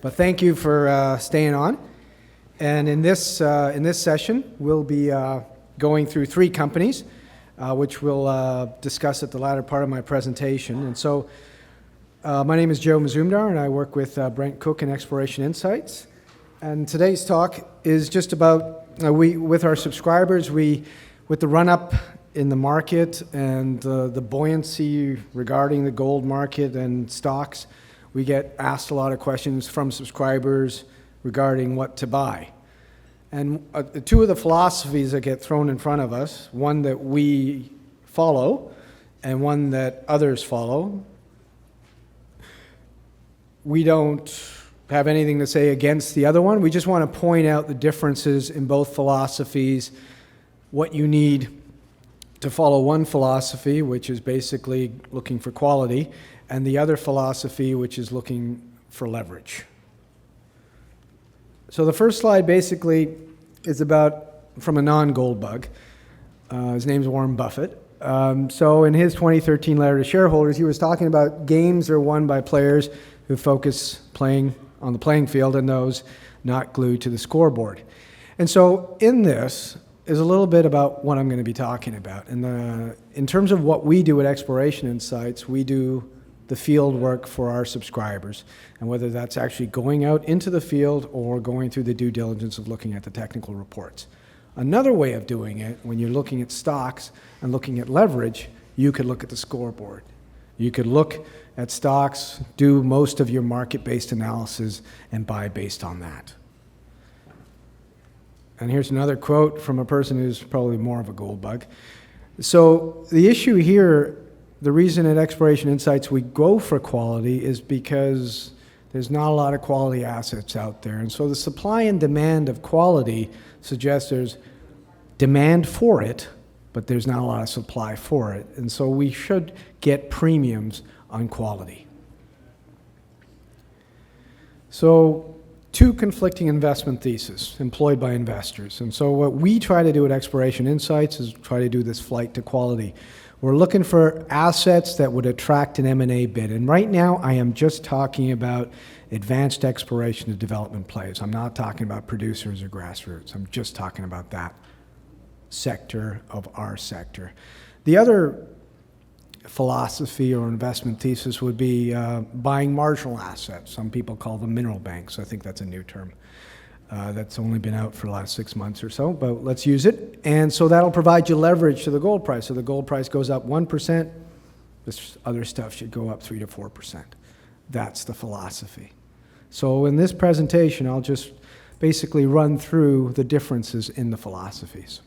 But thank you for staying on. And in this session, we'll be going through three companies, which we'll discuss at the latter part of my presentation. And so my name is Joe Mazumdar, and I work with Brent Cook in Exploration Insights. And today's talk is just about, with our subscribers, with the run-up in the market and the buoyancy regarding the gold market and stocks, we get asked a lot of questions from subscribers regarding what to buy. And two of the philosophies that get thrown in front of us, one that we follow and one that others follow, we don't have anything to say against the other one. We just want to point out the differences in both philosophies, what you need to follow one philosophy, which is basically looking for quality, and the other philosophy, which is looking for leverage. So the first slide basically is from a non-gold bug. His name's Warren Buffett. So in his 2013 letter to shareholders, he was talking about games are won by players who focus playing on the playing field and those not glued to the scoreboard. And so in this is a little bit about what I'm going to be talking about. And in terms of what we do at Exploration Insights, we do the field work for our subscribers, and whether that's actually going out into the field or going through the due diligence of looking at the technical reports. Another way of doing it, when you're looking at stocks and looking at leverage, you could look at the scoreboard. You could look at stocks, do most of your market-based analysis, and buy based on that. And here's another quote from a person who's probably more of a gold bug. So the issue here, the reason at Exploration Insights we go for quality is because there's not a lot of quality assets out there. And so the supply and demand of quality suggests there's demand for it, but there's not a lot of supply for it. And so we should get premiums on quality. So two conflicting investment theses employed by investors. And so what we try to do at Exploration Insights is try to do this flight to quality. We're looking for assets that would attract an M&A bid. And right now, I am just talking about advanced exploration and development plays. I'm not talking about producers or grassroots. I'm just talking about that sector of our sector. The other philosophy or investment thesis would be buying marginal assets. Some people call them mineral banks. I think that's a new term. That's only been out for the last 6 months or so, but let's use it. And so that'll provide you leverage to the gold price. So the gold price goes up 1%, this other stuff should go up 3 to 4%. That's the philosophy. So in this presentation, I'll just basically run through the differences in the philosophies.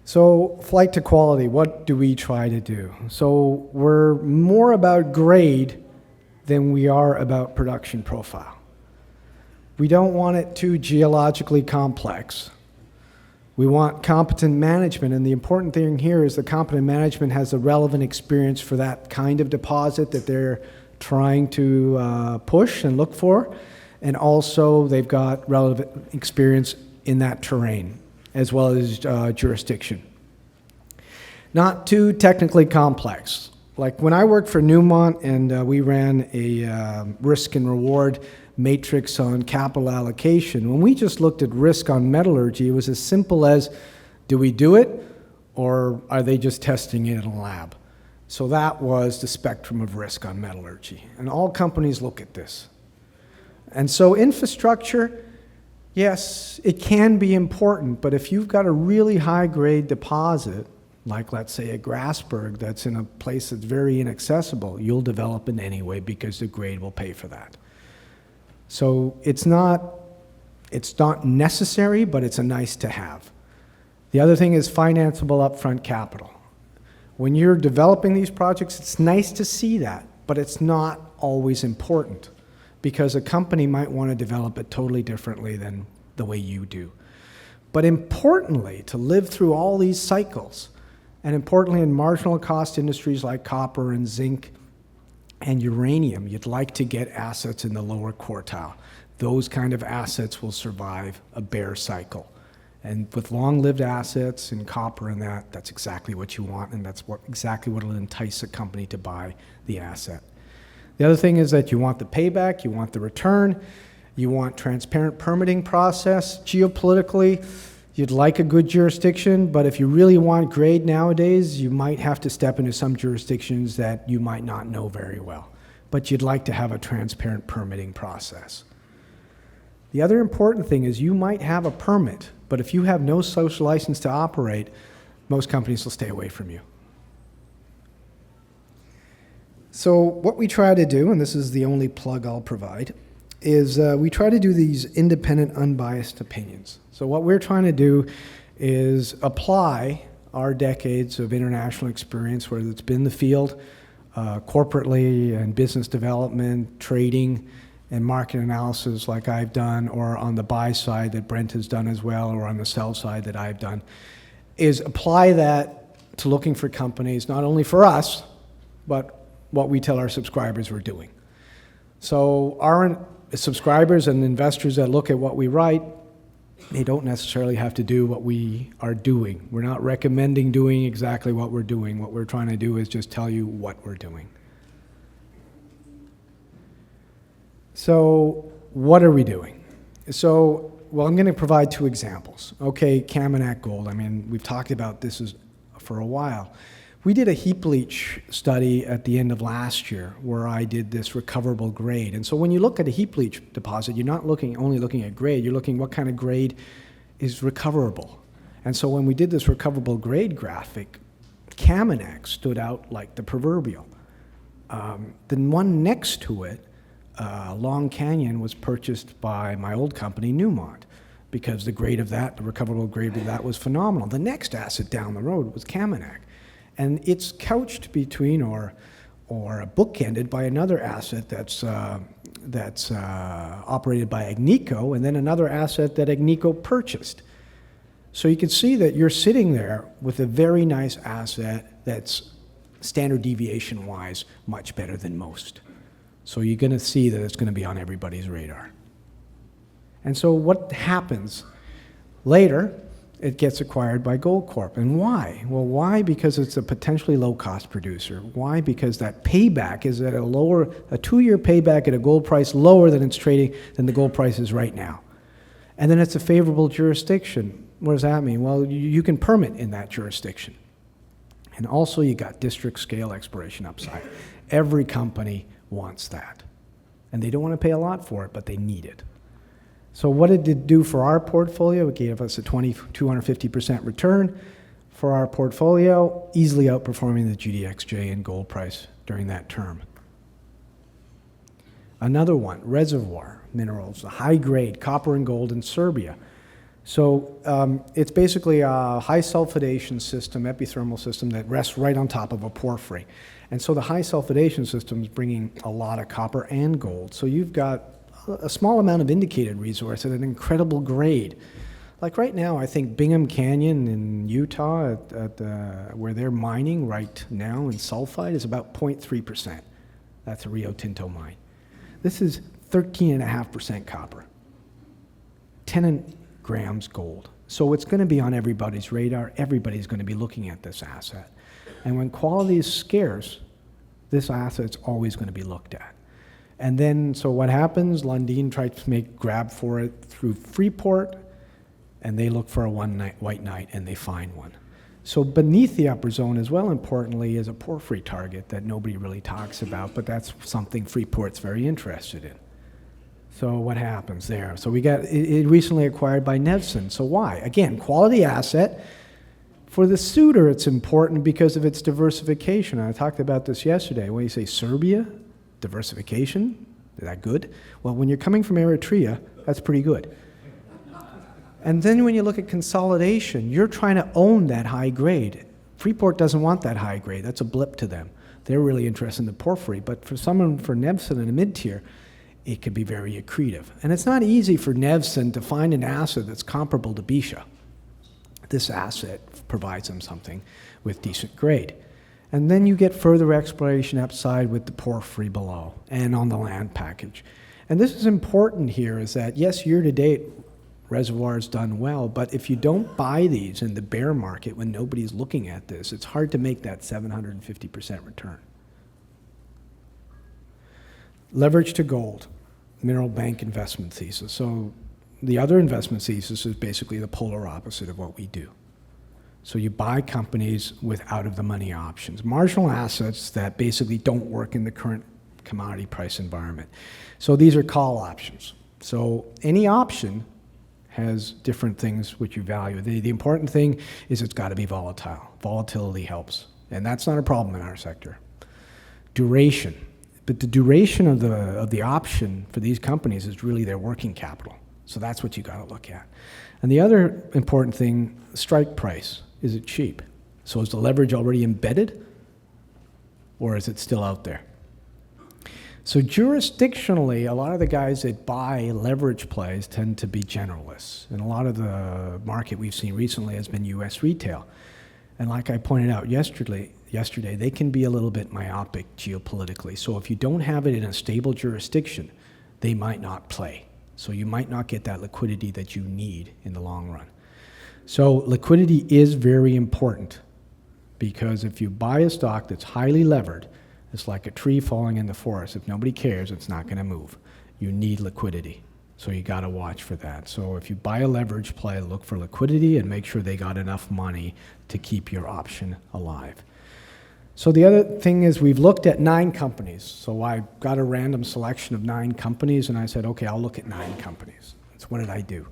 So flight to quality, what do we try to do? So we're more about grade than we are about production profile. We don't want it too geologically complex. We want competent management, and the important thing here is the competent management has the relevant experience for that kind of deposit that they're trying to push and look for, and also they've got relevant experience in that terrain, as well as jurisdiction. Not too technically complex. Like when I worked for Newmont and we ran a risk and reward matrix on capital allocation, when we just looked at risk on metallurgy, it was as simple as, do we do it, or are they just testing it in a lab? So that was the spectrum of risk on metallurgy. And all companies look at this. And so infrastructure, yes, it can be important, but if you've got a really high-grade deposit, like let's say a Grasberg that's in a place that's very inaccessible, you'll develop it anyway because the grade will pay for that. So it's not necessary, but it's a nice to have. The other thing is financeable upfront capital. When you're developing these projects, it's nice to see that, but it's not always important because a company might want to develop it totally differently than the way you do. But importantly, to live through all these cycles And importantly, in marginal cost industries like copper and zinc and uranium, you'd like to get assets in the lower quartile. Those kind of assets will survive a bear cycle. And with long-lived assets in copper and that's exactly what you want, and that's exactly what will entice a company to buy the asset. The other thing is that you want the payback, you want the return, you want transparent permitting process. Geopolitically, you'd like a good jurisdiction, but if you really want grade nowadays, you might have to step into some jurisdictions that you might not know very well. But you'd like to have a transparent permitting process. The other important thing is you might have a permit, but if you have no social license to operate, most companies will stay away from you. So what we try to do, and this is the only plug I'll provide, is we try to do these independent, unbiased opinions. So what we're trying to do is apply our decades of international experience, whether it's been in the field, corporately and business development, trading, and market analysis like I've done, or on the buy side that Brent has done as well, or on the sell side that I've done, is apply that to looking for companies, not only for us, but what we tell our subscribers we're doing. So our subscribers and investors that look at what we write, they don't necessarily have to do what we are doing. We're not recommending doing exactly what we're doing. What we're trying to do is just tell you what we're doing. So what are we doing? So, well, I'm going to provide two examples. Okay, Kaminak Gold. I mean, we've talked about this for a while. We did a heap leach study at the end of last year where I did this recoverable grade. And so when you look at a heap leach deposit, you're not only looking at grade, you're looking what kind of grade is recoverable. And so when we did this recoverable grade graphic, Kaminak stood out like the proverbial. The one next to it, Long Canyon, was purchased by my old company, Newmont, because the grade of that, the recoverable grade of that was phenomenal. The next asset down the road was Kaminak. And it's couched between or bookended by another asset that's operated by Agnico, and then another asset that Agnico purchased. So you can see that you're sitting there with a very nice asset that's standard deviation-wise much better than most. So you're going to see that it's going to be on everybody's radar. And so what happens later? It gets acquired by Goldcorp. And why? Well, why? Because it's a potentially low-cost producer. Why? Because that payback is at a 2-year payback at a gold price lower than it's trading than the gold price is right now. And then it's a favorable jurisdiction. What does that mean? Well, you can permit in that jurisdiction. And also you got district scale exploration upside. Every company wants that. And they don't want to pay a lot for it, but they need it. So what did it do for our portfolio? It gave us a 250% return for our portfolio, easily outperforming the GDXJ in gold price during that term. Another one, reservoir minerals, the high-grade copper and gold in Serbia. So it's basically a high sulfidation system, epithermal system, that rests right on top of a porphyry. And so the high sulfidation system is bringing a lot of copper and gold. So you've got a small amount of indicated resource at an incredible grade. Like right now, I think Bingham Canyon in Utah, where they're mining right now in sulfide, is about 0.3%. That's a Rio Tinto mine. This is 13.5% copper, 10 grams gold. So it's going to be on everybody's radar. Everybody's going to be looking at this asset. And when quality is scarce, this asset's always going to be looked at. And then, so what happens? Lundin tried to grab for it through Freeport, and they look for a white knight, and they find one. So beneath the upper zone as well, importantly, is a porphyry target that nobody really talks about, but that's something Freeport's very interested in. So what happens there? So we got it recently acquired by Nevson. So why? Again, quality asset. For the suitor, it's important because of its diversification. I talked about this yesterday. When you say Serbia, diversification, is that good? Well, when you're coming from Eritrea, that's pretty good. And then when you look at consolidation, you're trying to own that high grade. Freeport doesn't want that high grade. That's a blip to them. They're really interested in the porphyry. But for someone, for Nevson in a mid-tier, it could be very accretive. And it's not easy for Nevson to find an asset that's comparable to Bisha. this asset provides them something with decent grade. And then you get further exploration upside with the porphyry below and on the land package. And this is important here, is that yes, year to date, reservoir's done well, but if you don't buy these in the bear market when nobody's looking at this, it's hard to make that 750% return. Leverage to gold, mineral bank investment thesis. So the other investment thesis is basically the polar opposite of what we do. So you buy companies with out-of-the-money options, marginal assets that basically don't work in the current commodity price environment. So these are call options. So any option has different things which you value. The important thing is it's got to be volatile. Volatility helps, and that's not a problem in our sector. Duration, but the duration of the option for these companies is really their working capital. So that's what you got to look at. And the other important thing, strike price. Is it cheap? So is the leverage already embedded, or is it still out there? So jurisdictionally, a lot of the guys that buy leverage plays tend to be generalists. And a lot of the market we've seen recently has been US retail. And like I pointed out yesterday, they can be a little bit myopic geopolitically. So if you don't have it in a stable jurisdiction, they might not play. So you might not get that liquidity that you need in the long run. So liquidity is very important, because if you buy a stock that's highly levered, it's like a tree falling in the forest. If nobody cares, it's not going to move. You need liquidity. So you got to watch for that. So if you buy a leverage play, look for liquidity and make sure they got enough money to keep your option alive. So the other thing is, we've looked at 9 companies. So I got a random selection of 9 companies, and I said, okay, I'll look at 9 companies. So what did I do?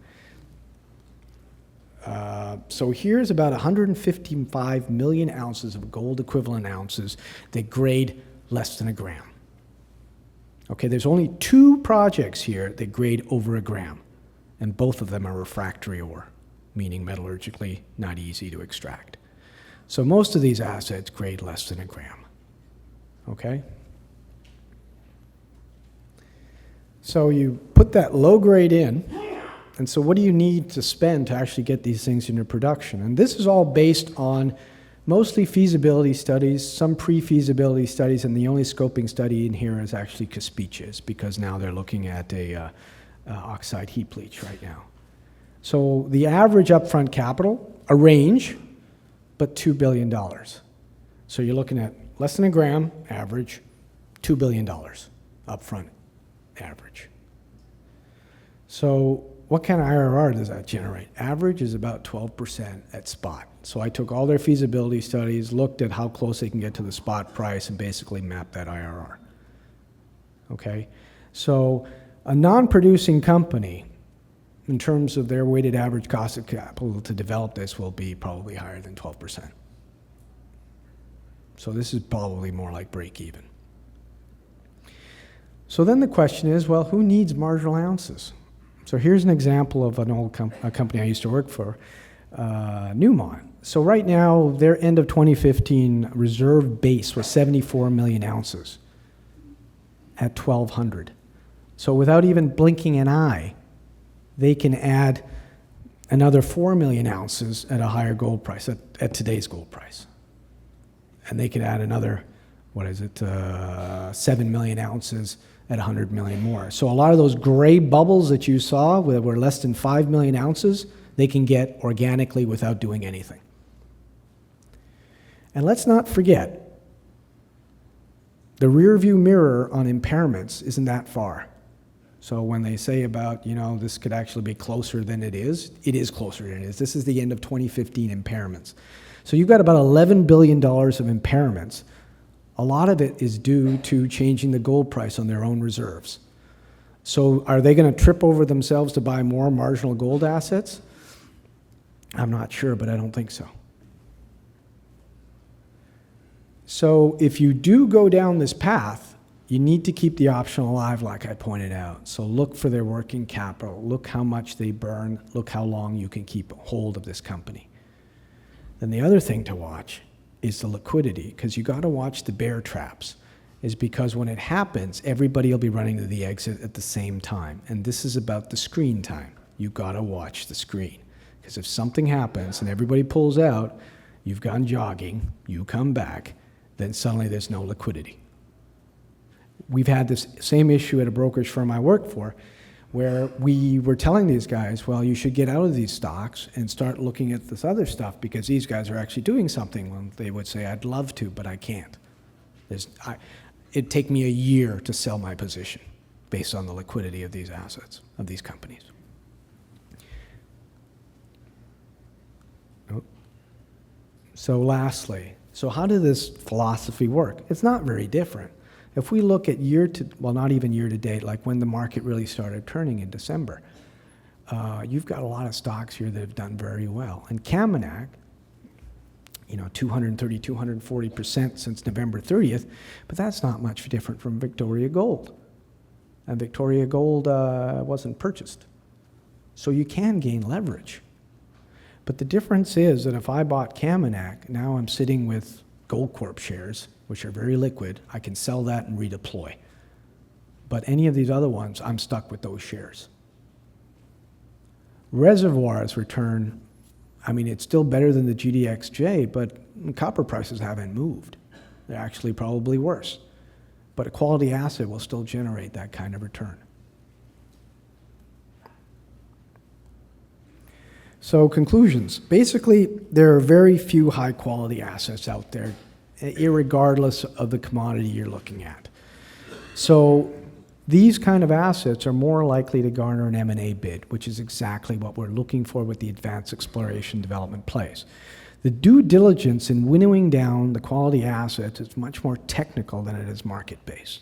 So here's about 155 million ounces of gold equivalent ounces that grade less than a gram. Okay, there's only 2 projects here that grade over a gram, and both of them are refractory ore, meaning metallurgically not easy to extract. So most of these assets grade less than a gram. Okay? So you put that low grade in, and so what do you need to spend to actually get these things into production? And this is all based on mostly feasibility studies, some pre-feasibility studies, and the only scoping study in here is actually Caspiches, because now they're looking at a oxide heap leach right now. So the average upfront capital, a range, but $2 billion. So you're looking at less than a gram average, $2 billion upfront average. So what kind of IRR does that generate? Average is about 12% at spot. So I took all their feasibility studies, looked at how close they can get to the spot price, and basically mapped that IRR. Okay? So a non-producing company, in terms of their weighted average cost of capital to develop this, will be probably higher than 12%. So this is probably more like break even. So then the question is, well, who needs marginal ounces? So here's an example of an old a company I used to work for, Newmont. So right now, their end of 2015 reserve base was 74 million ounces at 1,200. So without even blinking an eye, they can add another 4 million ounces at a higher gold price, at today's gold price. And they could add another, 7 million ounces at 100 million more. So a lot of those gray bubbles that you saw that were less than 5 million ounces, they can get organically without doing anything. And let's not forget, the rear view mirror on impairments isn't that far. So when they say about, this could actually be closer than it is closer than it is. This is the end of 2015 impairments. So you've got about $11 billion of impairments. A lot of it is due to changing the gold price on their own reserves. So are they going to trip over themselves to buy more marginal gold assets? I'm not sure, but I don't think so. So if you do go down this path, you need to keep the option alive, like I pointed out. So look for their working capital. Look how much they burn. Look how long you can keep hold of this company. Then the other thing to watch is the liquidity, because you got to watch the bear traps. Is because when it happens, everybody will be running to the exit at the same time. And this is about the screen time. You got to watch the screen, Because if something happens and everybody pulls out, you've gone jogging, you come back, then suddenly there's no liquidity. We've had this same issue at a brokerage firm I work for, where we were telling these guys, well, you should get out of these stocks and start looking at this other stuff because these guys are actually doing something. Well, they would say, I'd love to, but I can't. It'd take me a year to sell my position based on the liquidity of these assets, of these companies. So lastly, so how does this philosophy work? It's not very different. If we look at not even year to date, like when the market really started turning in December, you've got a lot of stocks here that have done very well. And Kamenak, 230, 240% since November 30th, but that's not much different from Victoria Gold. And Victoria Gold wasn't purchased. So you can gain leverage. But the difference is that if I bought Kamenak, now I'm sitting with Goldcorp shares, which are very liquid. I can sell that and redeploy. But any of these other ones, I'm stuck with those shares. Reservoir's return, it's still better than the GDXJ, but copper prices haven't moved. They're actually probably worse. But a quality asset will still generate that kind of return. So conclusions. Basically, there are very few high-quality assets out there, irregardless of the commodity you're looking at. So these kind of assets are more likely to garner an M&A bid, which is exactly what we're looking for with the advanced exploration development plays. The due diligence in winnowing down the quality assets is much more technical than it is market-based.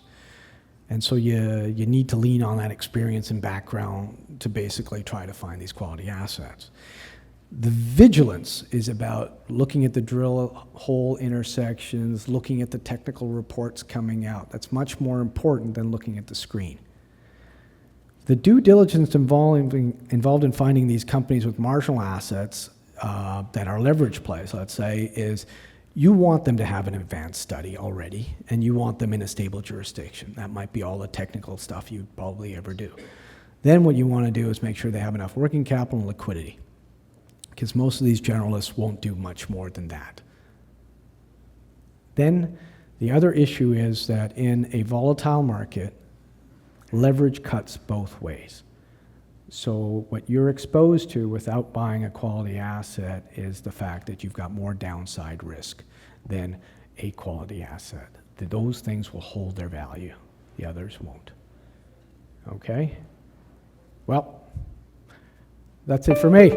And so you need to lean on that experience and background to basically try to find these quality assets. The vigilance is about looking at the drill hole intersections, looking at the technical reports coming out. That's much more important than looking at the screen. The due diligence involved in finding these companies with marginal assets that are leverage plays, let's say, is you want them to have an advanced study already, and you want them in a stable jurisdiction. That might be all the technical stuff you probably ever do. Then what you want to do is make sure they have enough working capital and liquidity, because most of these generalists won't do much more than that. Then the other issue is that in a volatile market, leverage cuts both ways. So what you're exposed to without buying a quality asset is the fact that you've got more downside risk than a quality asset. Those things will hold their value. The others won't. Okay? Well, that's it for me.